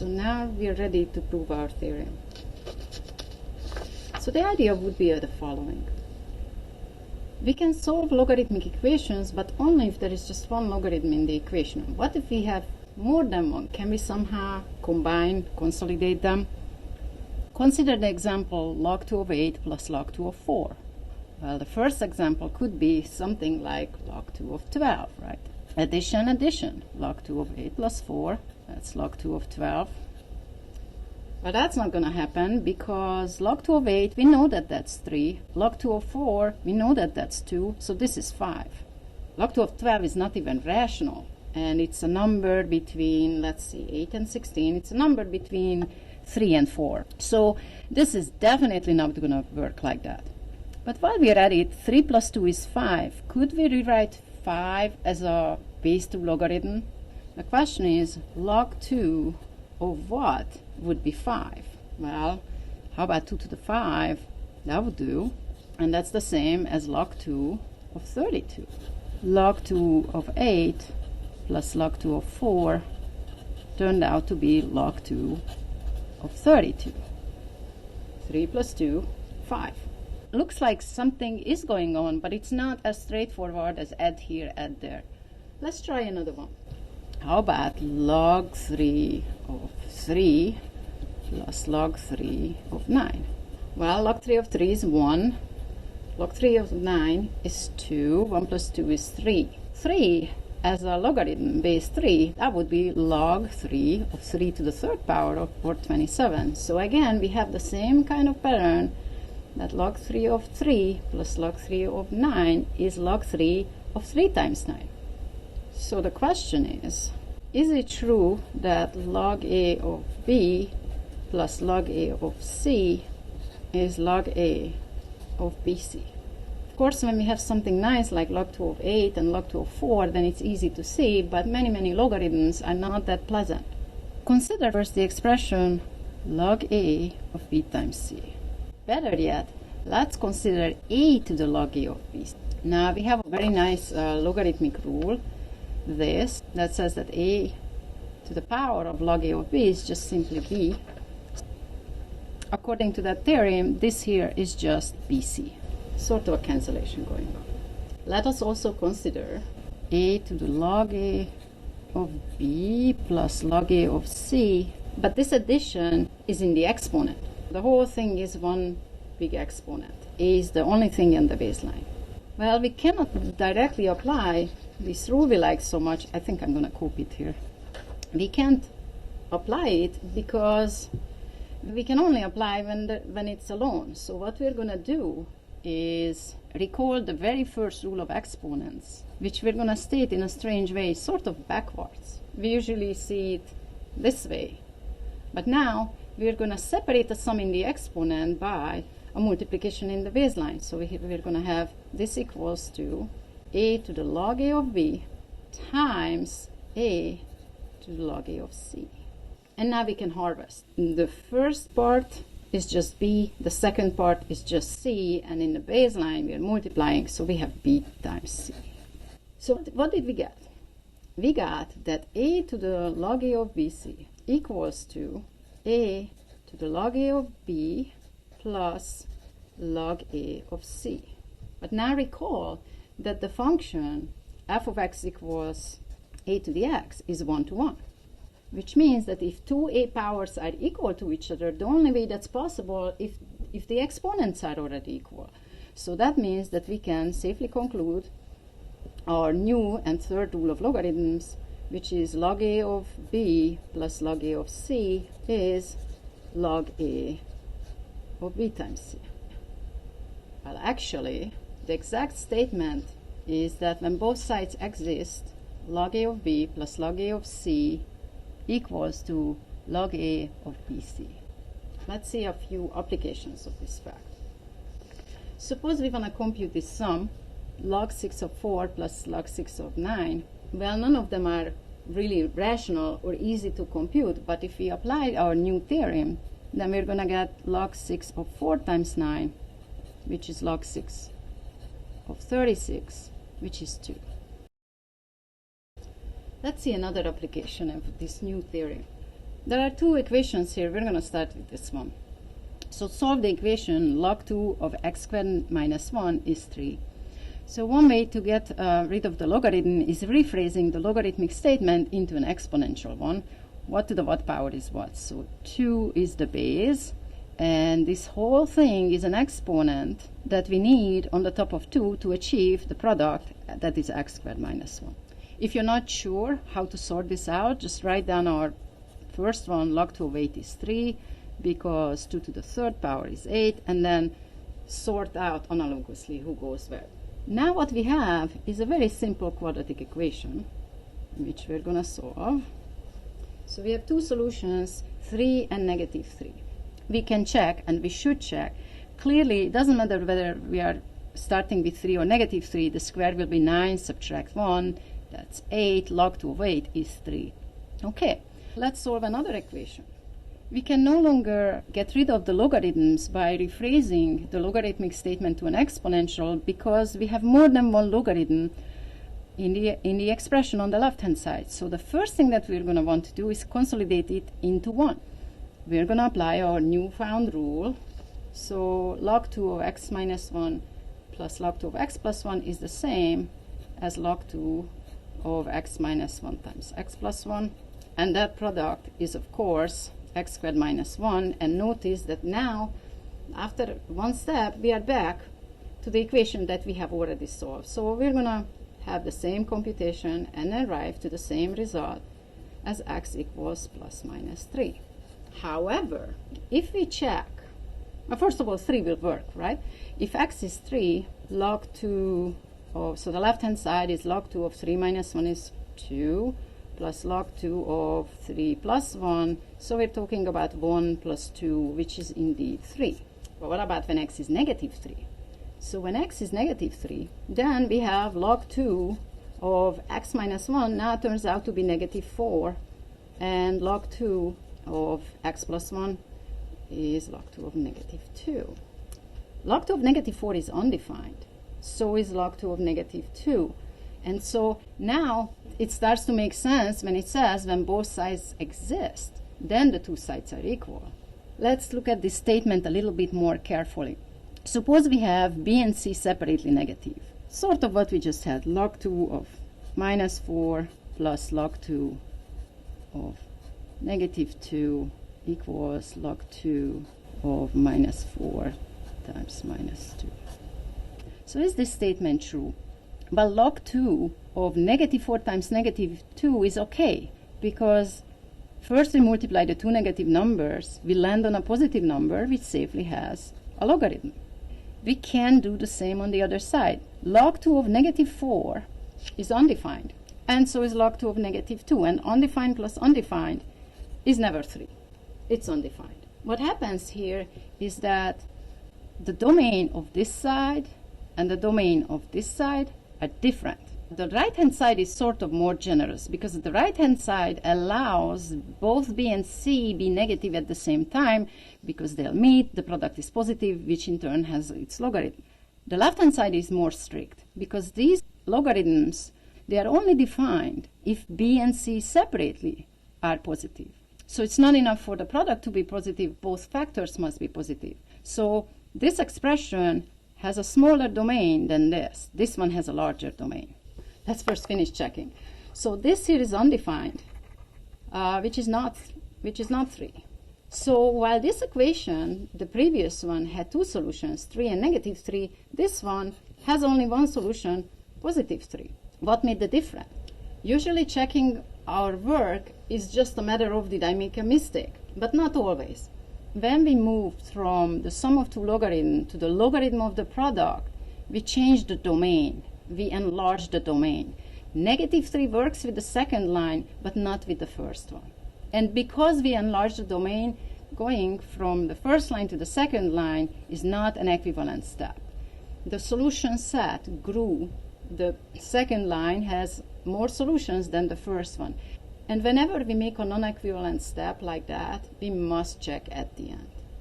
So now we are ready to prove our theorem. So the idea would be the following. We can solve logarithmic equations, but only if there is just one logarithm in the equation. What if we have more than one? Can we somehow combine, consolidate them? Consider the example log 2 of 8 plus log 2 of 4. Well, the first example could be something like log 2 of 12, right? Addition, addition. Log 2 of 8 plus 4, that's log 2 of 12. But that's not going to happen because log 2 of 8, we know that that's 3. Log 2 of 4, we know that that's 2, so this is 5. Log 2 of 12 is not even rational, and it's a number between, let's see, 8 and 16. It's a number between 3 and 4. So this is definitely not going to work like that. But while we're at it, 3 plus 2 is 5. Could we rewrite 5 as a base 2 logarithm? The question is, log 2 of what would be 5? Well, how about 2 to the 5? That would do. And that's the same as log 2 of 32. Log 2 of 8 plus log 2 of 4 turned out to be log 2 of 32. 3 plus 2, 5. Looks like something is going on, but it's not as straightforward as add here, add there. Let's try another one. How about log 3 of 3 plus log 3 of 9? Well, log 3 of 3 is 1. Log 3 of 9 is 2. 1 plus 2 is 3. 3 as a logarithm base 3, that would be log 3 of 3 to the third power or 27. So again, we have the same kind of pattern that log 3 of 3 plus log 3 of 9 is log 3 of 3 times 9. So the question is it true that log A of B plus log A of C is log A of BC? Of course, when we have something nice like log 2 of 8 and log 2 of 4, then it's easy to see, but many logarithms are not that pleasant. Consider first the expression log A of B times C. Better yet, let's consider A to the log A of B. Now we have a very nice logarithmic rule, that says that A to the power of log A of B is just simply B. According to that theorem, this here is just BC. Sort of a cancellation going on. Let us also consider A to the log A of B plus log A of C, but this addition is in the exponent. The whole thing is one big exponent. A is the only thing in the baseline. Well, we cannot directly apply this rule we like so much. I think I'm going to copy it here. We can't apply it because we can only apply when it's alone. So what we're going to do is recall the very first rule of exponents, which we're going to state in a strange way, sort of backwards. We usually see it this way. But now we're going to separate the sum in the exponent by a multiplication in the baseline. So we're going to have this equals to A to the log A of B times A to the log A of C. And now we can harvest. The first part is just B, the second part is just C, and in the baseline we are multiplying, so we have B times C. So what did we get? We got that A to the log A of BC equals to A to the log A of B plus log A of C. But now recall that the function f of x equals a to the x is 1 to 1, which means that if two a powers are equal to each other, the only way that's possible if the exponents are already equal. So that means that we can safely conclude our new and third rule of logarithms, which is log A of B plus log A of C is log A of B times C. Well, actually, the exact statement is that when both sides exist, log A of B plus log A of C equals to log A of BC. Let's see a few applications of this fact. Suppose we want to compute this sum, log 6 of 4 plus log 6 of 9. Well, none of them are really rational or easy to compute, but if we apply our new theorem, then we're going to get log 6 of 4 times 9, which is log 6 of 36, which is 2. Let's see another application of this new theorem. There are two equations here. We're going to start with this one. So solve the equation log 2 of x squared minus 1 is 3. So one way to get rid of the logarithm is rephrasing the logarithmic statement into an exponential one. What to the what power is what? So 2 is the base, and this whole thing is an exponent that we need on the top of 2 to achieve the product that is x squared minus 1. If you're not sure how to sort this out, just write down our first one. Log 2 of 8 is 3, because 2 to the third power is 8, and then sort out analogously who goes where. Now what we have is a very simple quadratic equation, which we're going to solve. So we have two solutions, 3 and negative 3. We can check, and we should check. Clearly, it doesn't matter whether we are starting with 3 or negative 3. The square will be 9, subtract 1. That's 8. Log 2 of 8 is 3. Okay, let's solve another equation. We can no longer get rid of the logarithms by rephrasing the logarithmic statement to an exponential, because we have more than one logarithm in the expression on the left-hand side. So the first thing that we're going to want to do is consolidate it into 1. We're going to apply our newfound rule. So log 2 of x minus 1 plus log 2 of x plus 1 is the same as log 2 of x minus 1 times x plus 1. And that product is, of course, x squared minus 1. And notice that now, after one step, we are back to the equation that we have already solved. So we're going to have the same computation and arrive to the same result as x equals plus minus 3. However, if we check, well, first of all, 3 will work, right? If x is 3, log 2 of, so the left-hand side is log 2 of 3 minus 1 is 2, plus log 2 of 3 plus 1. So we're talking about 1 plus 2, which is indeed 3. But what about when x is negative 3? So when x is negative 3, then we have log 2 of x minus 1 now turns out to be negative 4. And log 2 of x plus 1 is log 2 of negative 2. Log 2 of negative 4 is undefined. So is log 2 of negative 2. And so now it starts to make sense when it says when both sides exist, then the two sides are equal. Let's look at this statement a little bit more carefully. Suppose we have b and c separately negative. Sort of what we just had. Log 2 of minus 4 plus log 2 of negative 2 equals log 2 of minus 4 times minus 2. So is this statement true? Well, log 2 of negative 4 times negative 2 is okay, because first we multiply the two negative numbers, we land on a positive number which safely has a logarithm. We can do the same on the other side. Log 2 of negative 4 is undefined, and so is log 2 of negative 2, and undefined plus undefined is never 3. It's undefined. What happens here is that the domain of this side and the domain of this side are different. The right-hand side is sort of more generous, because the right-hand side allows both b and c be negative at the same time, because they'll meet, the product is positive, which in turn has its logarithm. The left-hand side is more strict, because these logarithms, they are only defined if b and c separately are positive. So it's not enough for the product to be positive, both factors must be positive. So this expression has a smaller domain than this. This one has a larger domain. Let's first finish checking. So this here is undefined, which is not 3. So while this equation, the previous one, had two solutions, 3 and negative 3, this one has only one solution, positive 3. What made the difference? Usually checking our work is just a matter of did I make a mistake, but not always. When we moved from the sum of two logarithms to the logarithm of the product, we changed the domain. We enlarged the domain. Negative 3 works with the second line, but not with the first one. And because we enlarged the domain, going from the first line to the second line is not an equivalent step. The solution set grew. The second line has more solutions than the first one. And whenever we make a non-equivalent step like that, we must check at the end.